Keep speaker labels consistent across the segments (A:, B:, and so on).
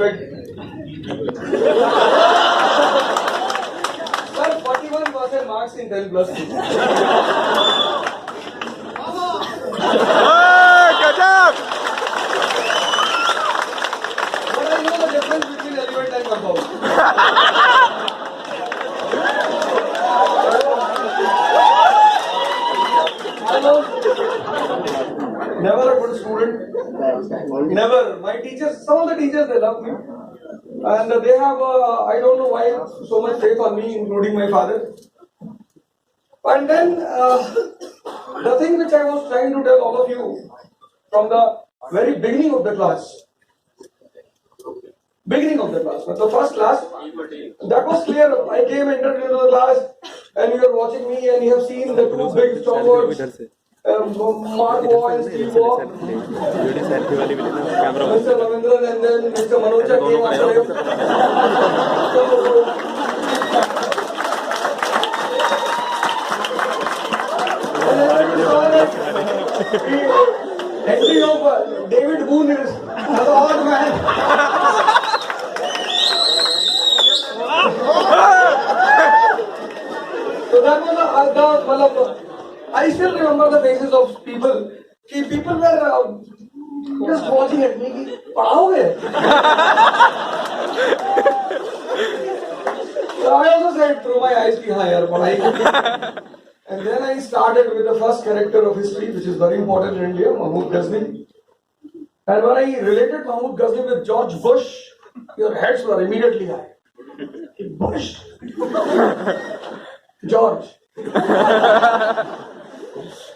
A: expect? Sir, 41% marks in 10 plus 2. But I know the difference between element and compound. I was never a good student. Never. My teachers, some of the teachers, they love me. And they have, I don't know why, so much faith on me, including my father. And then, the thing which I was trying to tell all of you from the very beginning of the class, but the first class, that was clear. I came, entered into the class, and you are watching me, and you have seen the two big stalwarts, Mark Waugh and Steve Waugh, Mr. Ravindran, and then Mr. Ojha came after him. Entry of David Boone is an odd man. So that was I still remember the faces of people. People were just watching at me. Padhaoge? So I also said through my eyes, ki haan yaar, padhai. And then I started with the first character of history, which is very important in India, Mahmud Ghazni. And when I related Mahmud Ghazni with George Bush, your heads were immediately high. Bush? George.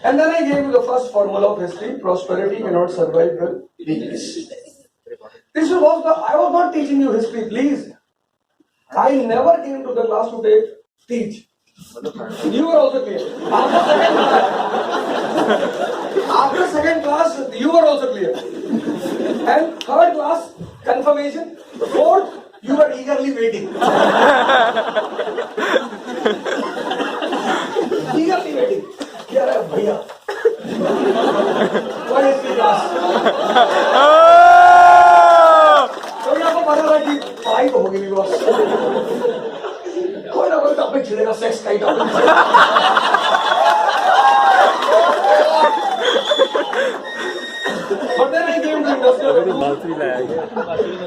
A: And then I gave you the first formula of history: prosperity cannot survive with weakness. I was not teaching you history, please. I never came to the class to teach. You were also clear. After second class, you were also clear. And third class, confirmation. Fourth, you were eagerly waiting. Eagerly waiting. Here I am, bhaiya. What is the class? तो आपको पता था कि पढ़ाई तो होगी नहीं बस कोई ना कोई टॉपिक छिड़ेगा सेक्स का ही topic But then I came to industrial revolution.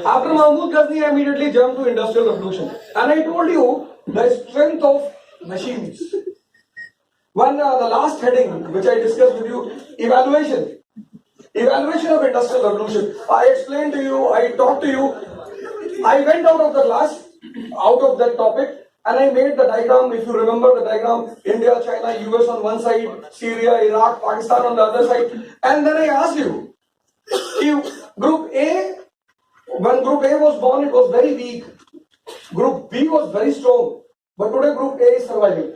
A: After Mahmud Ghazni, I immediately jumped to industrial revolution. And I told you the strength of machines. One, the last heading which I discussed with you, evaluation of industrial revolution. I explained to you, I talked to you. I went out of the class, out of that topic, and I made the diagram. If you remember the diagram, India, China, US on one side, Syria, Iraq, Pakistan on the other side. And then I asked you, Group A, when Group A was born, it was very weak. Group B was very strong. But today Group A is surviving.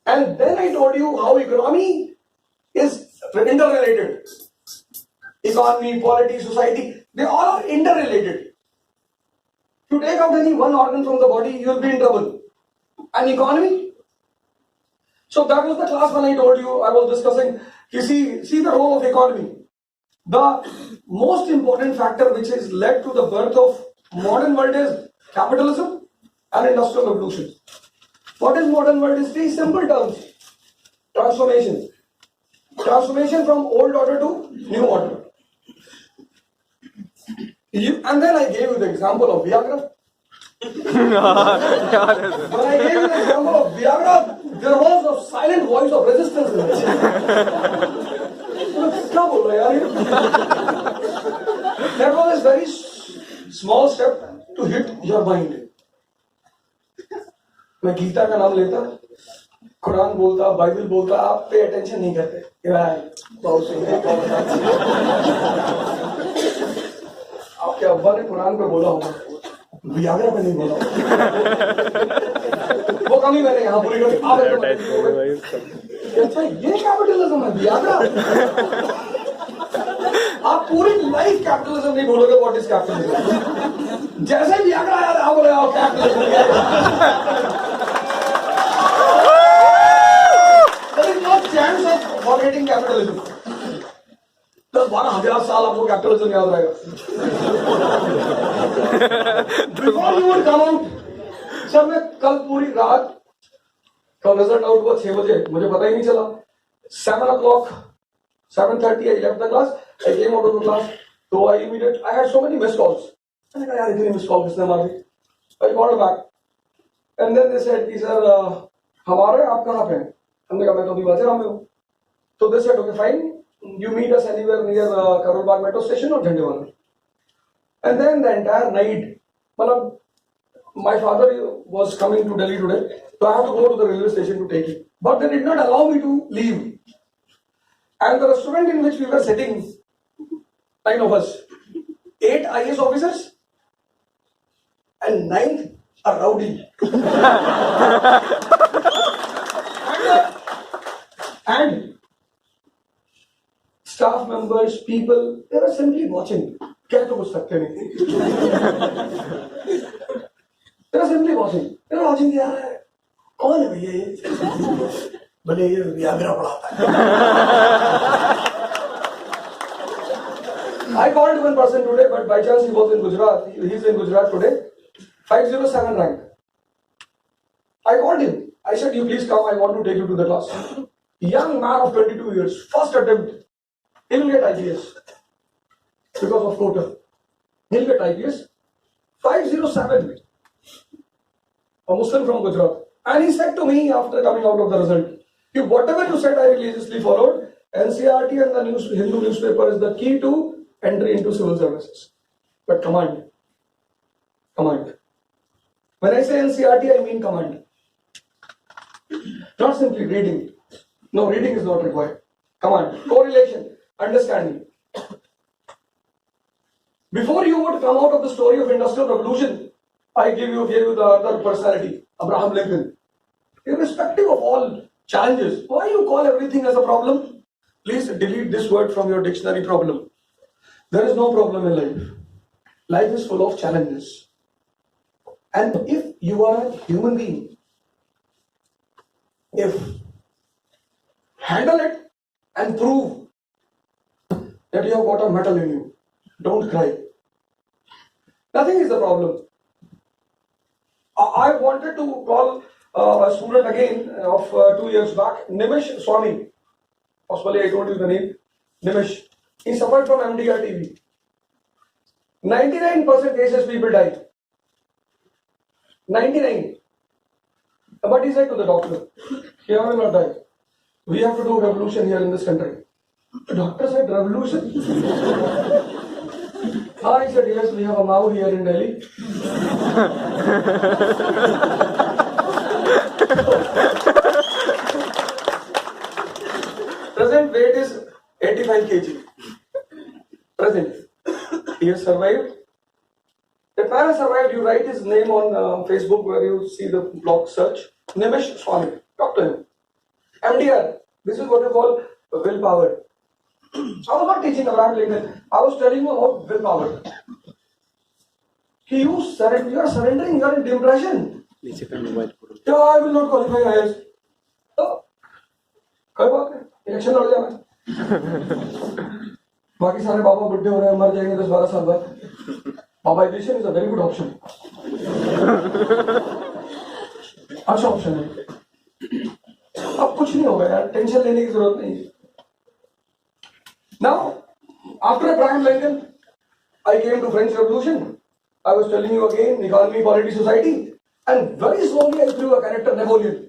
A: And then I told you how economy is interrelated. Economy, polity, society, they all are interrelated. If you take out any one organ from the body, you will be in trouble. And economy? So that was the class when I told you, I was discussing, you see the role of economy. The most important factor which has led to the birth of modern world is capitalism and industrial revolution. What is modern world history? Simple terms. Transformation. Transformation from old order to new order. And then I gave you the example of Viagra. When I gave you the example of Viagra, there was a silent voice of resistance in it. That was a very small step to hit your mind. मैं गीता का नाम लेता, कुरान बोलता, Bible बोलता, आप pay attention नहीं करते। बहुत सही है, आपके अब्बा ने कुरान पे बोला होगा, वियाग्रा पे नहीं बोला होगा। वो कमी मैंने यहाँ पूरी करी। अच्छा ये कैपिटलिज्म है, वियाग्रा। आप पूरी लाइफ कैपिटलिज्म नहीं बोलोगे, व्हाट इज कैपिटलिज्म? जैसे वियाग्रा आया, आप बोले capitalism. There is no chance of forgetting capitalism. The 10-12,000 साल आपको कैपिटलिज्म याद रहेगा. Before you would come out, sir मैं कल पूरी रात, कल रिजल्ट आउट हुआ 6 बजे, मुझे पता ही नहीं चला. 7 o'clock, 7:30 I left the class. I came out of the class. So I had so many missed calls. मैंने कहा यार इतनी मिस कॉल किसने मार दी. I called back. And then they said कि सर हमारे आप कहाँ पे हैं? हमने कहा मैं तो अभी वाजिराम में हूँ. So they said okay fine, you meet us anywhere near Karol Bagh metro station or Jhandewalan. And then the entire night, मतलब my father was coming to Delhi today, so I have to go to the railway station to take him. But they did not allow me to leave. And the restaurant in which we were sitting, 9 of us, 8 IAS officers, and 9th a rowdy. and staff members, people, they were simply watching. क्या तो कुछ सकते नहीं. They were simply watching. They were watching यार कौन है भैया ये? भले ये व्याग्रा पढ़ाता है. I called one person today, but by chance he was in Gujarat. He's in Gujarat today. 507 rank. I called him. I said, you please come. I want to take you to the class. Young man of 22 years, first attempt. He will get IPS because of quota. He'll get IPS. 507. A Muslim from Gujarat. And he said to me after coming out of the result, whatever you said I religiously followed. NCRT and the Hindu newspaper is the key to entry into civil services. But command. When I say NCRT, I mean command. Not simply reading. No, reading is not required. Command. Correlation. Understanding. Before you would come out of the story of Industrial Revolution, I gave you the other personality, Abraham Lincoln. Irrespective of all challenges, why you call everything as a problem? Please delete this word from your dictionary, problem. There is no problem in life. Life is full of challenges. And if you are a human being, handle it and prove that you have got a metal in you. Don't cry. Nothing is the problem. I wanted to call a student again of 2 years back, Nimish Swami. Possibly I told you the name. Nimish. He suffered from MDR TB. 99% cases people die. 99. But he said to the doctor, here will not die. We have to do revolution here in this country. The doctor said, revolution? I said, yes, we have a Mao here in Delhi. Present weight is 85 kg. Present. He has survived. The man survived. You write his name on Facebook where you see the blog search. Nimish Swami. Talk to him. MDR. This is what you call willpower. I was not teaching Abraham Lincoln. I was telling you about willpower. You are surrendering. You are in depression. Yeah, I will not qualify IAS. कोई बात नहीं, election लड़ जाना. बाकी सारे बाबा बुढ़े हो रहे हैं, मर जाएंगे 10-12 साल बाद. Mobilization is a very good option. अच्छा ऑप्शन है. अब कुछ नहीं होगा यार, टेंशन लेने की जरूरत नहीं. Now, after Abraham Lincoln, I came to French Revolution. I was telling you again, economy, polity, society, and very slowly I grew a character, Napoleon.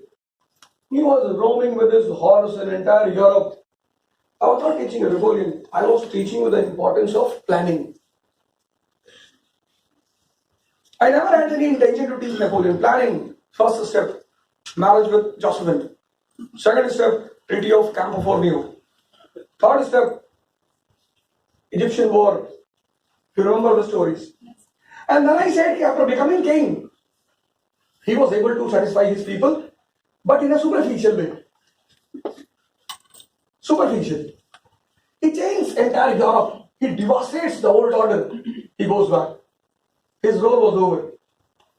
A: He was roaming with his horse in entire Europe. I was not teaching a Napoleon. I was teaching you the importance of planning. I never had any intention to teach Napoleon. Planning, first step, marriage with Josephine. Second step, Treaty of Campo Formio. Third step, Egyptian War. You remember the stories. And then I said, after becoming king, he was able to satisfy his people, but in a superficial way. Superficial. He changed entire Europe. He devastates the old order. He goes back. His role was over.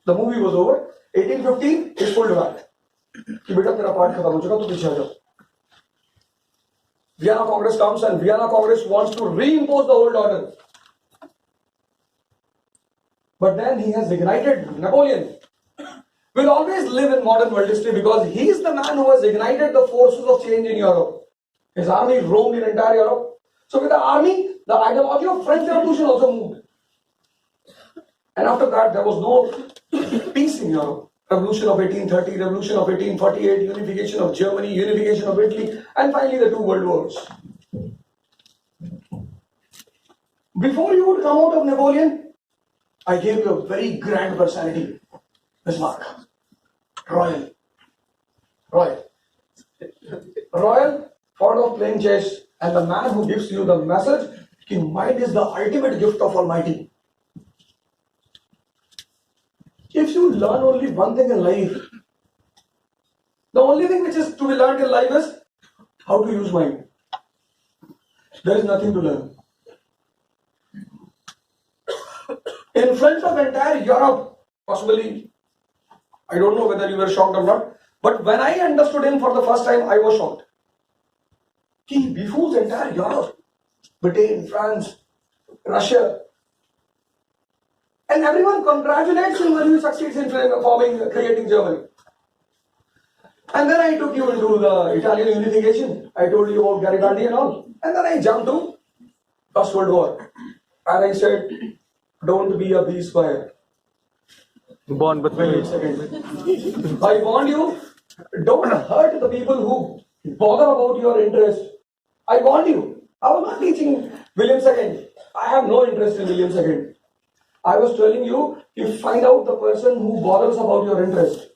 A: The movie was over. 1815, he's pulled back. कि बेटा तेरा part खत्म हो चुका, तो पीछे आ जाओ. Vienna Congress comes and Vienna Congress wants to reimpose the old order. But then he has ignited Napoleon. Will always live in modern world history because he is the man who has ignited the forces of change in Europe. His army roamed in entire Europe. So with the army, the ideology of French Revolution also moved. And after that, there was no peace in Europe. Revolution of 1830, Revolution of 1848, unification of Germany, unification of Italy, and finally the two world wars. Before you would come out of Napoleon, I gave you a very grand personality, Bismarck. Royal, fond of playing chess, and the man who gives you the message, mind is the ultimate gift of Almighty. If you learn only one thing in life, the only thing which is to be learned in life is how to use mind. There is nothing to learn. In front of entire Europe, possibly, I don't know whether you were shocked or not, but when I understood him for the first time, I was shocked. He befools entire Europe, Britain, France, Russia, and everyone congratulates him when he succeeds in creating Germany. And then I took you into the Italian unification. I told you about Garibaldi and all. And then I jumped to First World War. And I said, don't be a bee squire.
B: Born with
A: Wait a second. I warned you, don't hurt the people who bother about your interest. I warned you. I was not teaching William II. I have no interest in William II. I was telling you, you find out the person who bothers about your interest.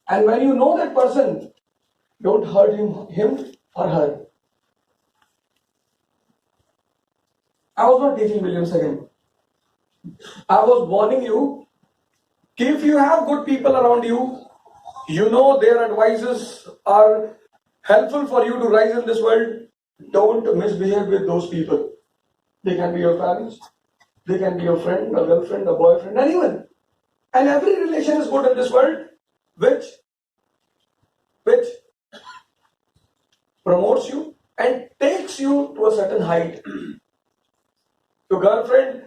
A: And when you know that person, don't hurt him or her. I was not teaching William II. I was warning you, if you have good people around you, you know their advices are helpful for you to rise in this world, don't misbehave with those people. They can be your parents, they can be your friend, a girlfriend, a boyfriend, anyone. And every relation is good in this world, which promotes you and takes you to a certain height. Your girlfriend,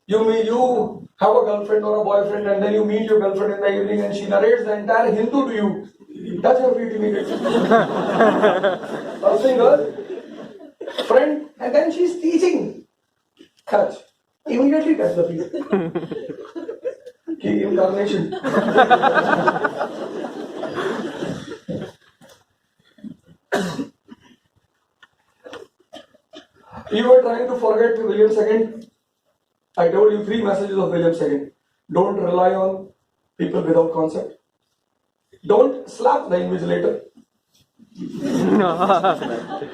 A: you have a girlfriend or a boyfriend, and then you meet your girlfriend in the evening and she narrates the entire Hindu to you. Touch her feet immediately. A single friend, and then she's teaching. Touch. Immediately touch the feet. Key incarnation. You were trying to forget William II. I told you 3 messages of William II. Don't rely on people without concept. Don't slap the invigilator.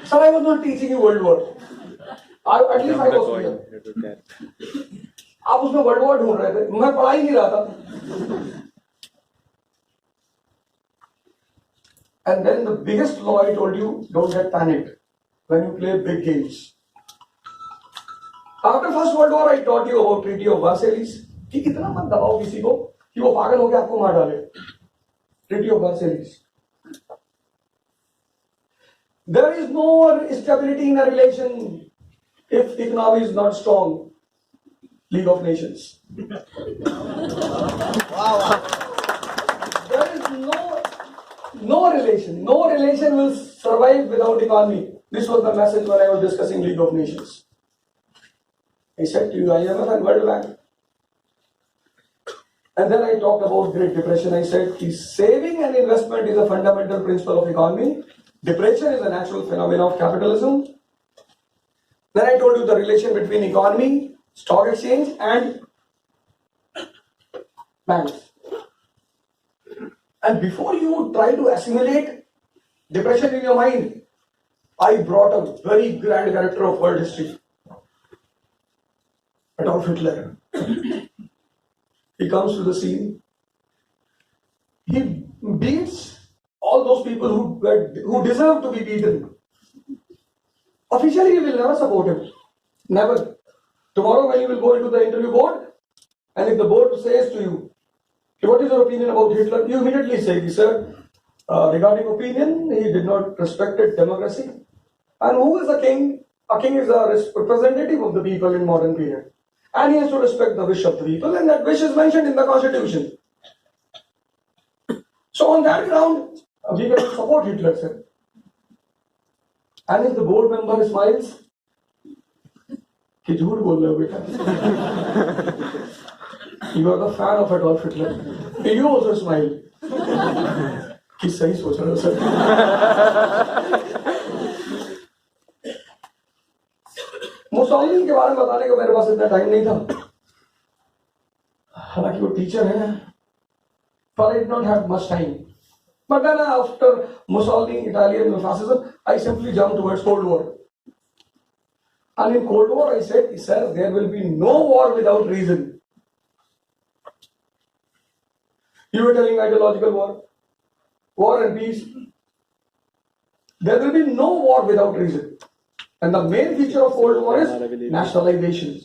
A: Sir, I was not teaching you World War. At least I was clear. आप उसमें world war ढूंढ रहे थे, मैं पढ़ा ही नहीं रहा था. And then the biggest law I told you, don't get panicked when you play big games. After First World War, I taught you about Treaty of Versailles. कि इतना मत दबाओ किसी को कि वो पागल होकर आपको मार डाले. Treaty of Versailles. There is no stability in a relation if economy is not strong. League of Nations. Wow. There is no relation. No relation will survive without economy. This was the message when I was discussing League of Nations. I said to you, IMF and World Bank. And then I talked about Great Depression. I said, saving and investment is a fundamental principle of economy. Depression is a natural phenomenon of capitalism. Then I told you the relation between economy, stock exchange, and banks. And before you try to assimilate depression in your mind, I brought a very grand character of world history. Adolf Hitler. He comes to the scene. He beats all those people who deserve to be beaten. Officially, we will never support him. Never. Tomorrow when you will go into the interview board, and if the board says to you, what is your opinion about Hitler? You immediately say, sir, regarding opinion, he did not respect democracy. And who is a king? A king is a representative of the people in modern period. And he has to respect the wish of the people, and that wish is mentioned in the constitution. So on that ground, we can support Hitler, sir. And if the board member smiles, कि झूठ बोल रहे हो बेटा. You are the fan of Adolf Hitler. And you also smile. कि सही सोच रहे हो सर. मुसोलिनी के बारे में बताने को मेरे पास इतना टाइम नहीं था. हालांकि वो टीचर है, but I did not have much time. But then after Mussolini, Italian fascism, I simply jumped towards Cold War. And in Cold War, I said, sir, there will be no war without reason. You were telling ideological war and peace. There will be no war without reason. And the main feature of Cold War is nationalization.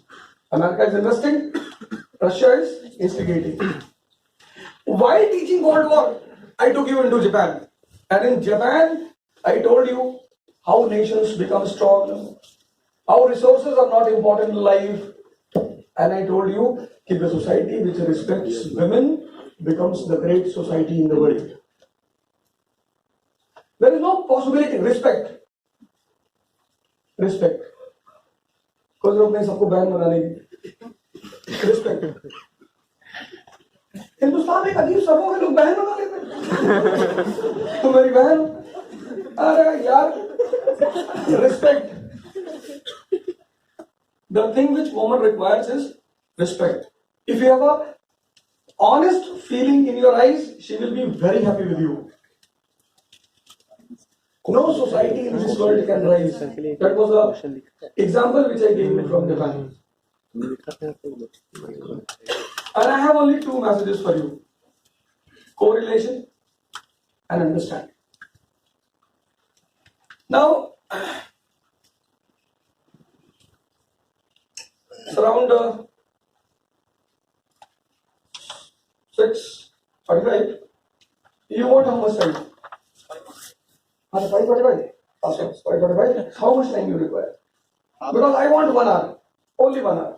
A: America is investing, Russia is instigating. While teaching Cold War, I took you into Japan. And in Japan, I told you how nations become strong, how resources are not important in life. And I told you that the society which respects women becomes the great society in the world. There is no possibility. Respect. कुछ लोग नहीं सबको बहन बनाने की. Respect. Hindustan एक अजीब समूह है, लोग बहन बना लेते हैं. तुम मेरी बहन. अरे यार, respect. The thing which woman requires is respect. If you have a honest feeling in your eyes, she will be very happy with you. No society in this world can rise. That was the example which I gave you from Japan. And I have only two messages for you: correlation and understanding. Now, it's around 6:45. You want how much time? 5:45. Okay, 5:45. How much time you require? Because I want 1 hour, only 1 hour.